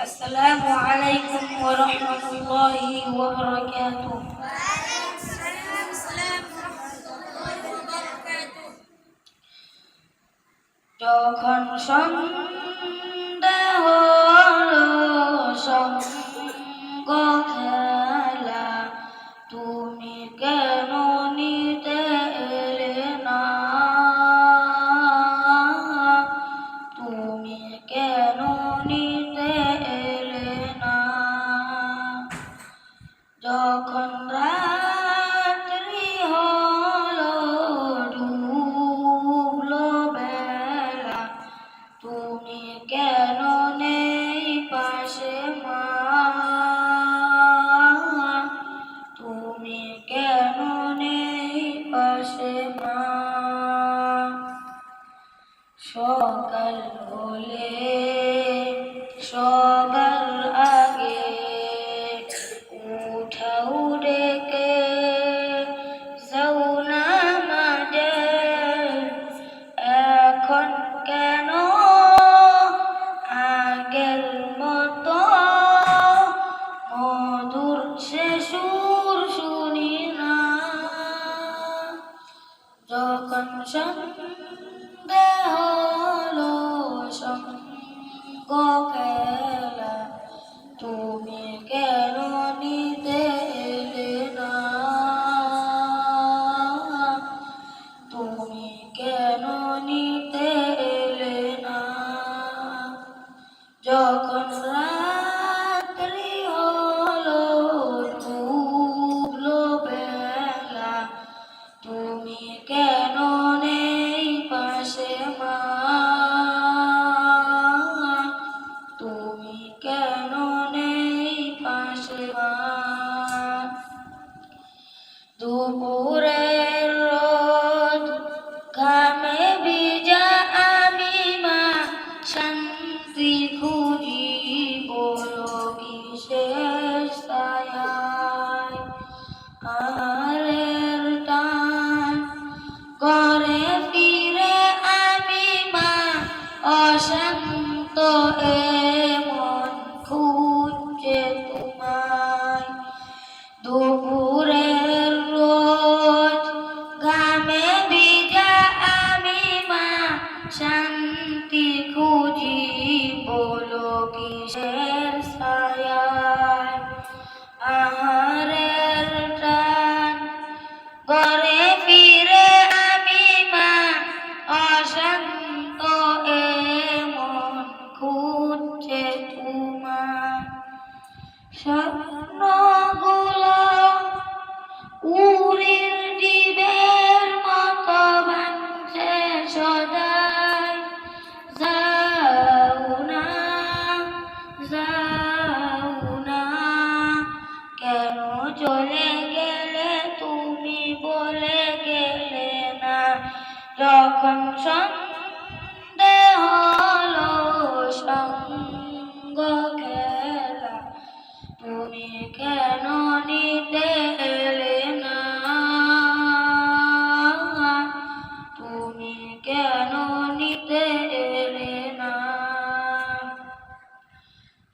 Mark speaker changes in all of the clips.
Speaker 1: আসসালামু আলাইকুম ওয়া রাহমাতুল্লাহি ওয়া বারাকাতুহু। যখন সন্ধ্যা হলো সঙ্গ খেলা, তুমি কেন নিতে এলে না? তুমি কেন নিতে এলে না? যখন রাত্রি হলো ডুবলো বেলা, তুমি কেন নেই পাশে মা? তুমি কেন নেই পাশে মা? সকাল হলে সবার আগে উঠাও ডেকে যাও না মাঝে, এখন কেন আগের মতো মধুর সে সুর শুনি না? যখন সন্ধ্যা হলো সঙ্গ খেলা, তুমি কেন নিতে এলে না? তুমি কেন নিতে এলে না? যখন রাত্রি হলো ডুবলো বেলা, তুমি কেন নেই পাশে মা? তুমি কেন নেই পাশে মা? দুপুরের রোদ ঘামে ভিজা আমি মা, শান্তি খুঁজি বলো কিসের ছায়ায়? আহারের টান ঘরে ফিরে আমি মা, অশান্ত মন খুঁজছে তোমায়। দুপুরের রোদ ঘামে ভিজা আমি মা, শান্তি খুঁজি বলো কিসের ছায়ায়? আহারের টান ঘরে ফিরে আমি মা, অশান্ত মন খুঁজছে তোমায়। স্বপ্নগুলো উড়ির ডিবের মতো ভাঙছে সদাই, যাও না যাও না, কেন চলে গেলে তুমি বলে গেলে না? যখন সন্ধ্যা হলো সঙ্গ খেলা, তুমি কেন নিতে এলে না? তুমি কেন নিতে এলে না?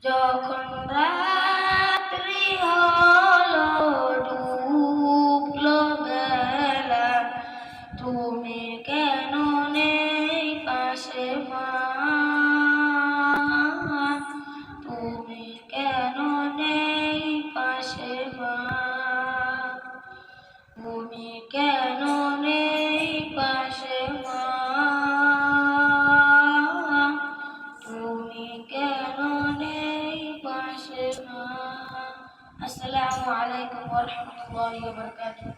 Speaker 1: যখন রাত্রি হলো ডুবলো বেলা, তুমি কেন নেই পাশে মা? তুমি কেন নেই পাশে মা? তুমি কেন নেই পাশে মা? তুমি কেন নেই পাশে মা? আসসালামু আলাইকুম ওয়া রাহমাতুল্লাহি ওয়া বারাকাতুহু।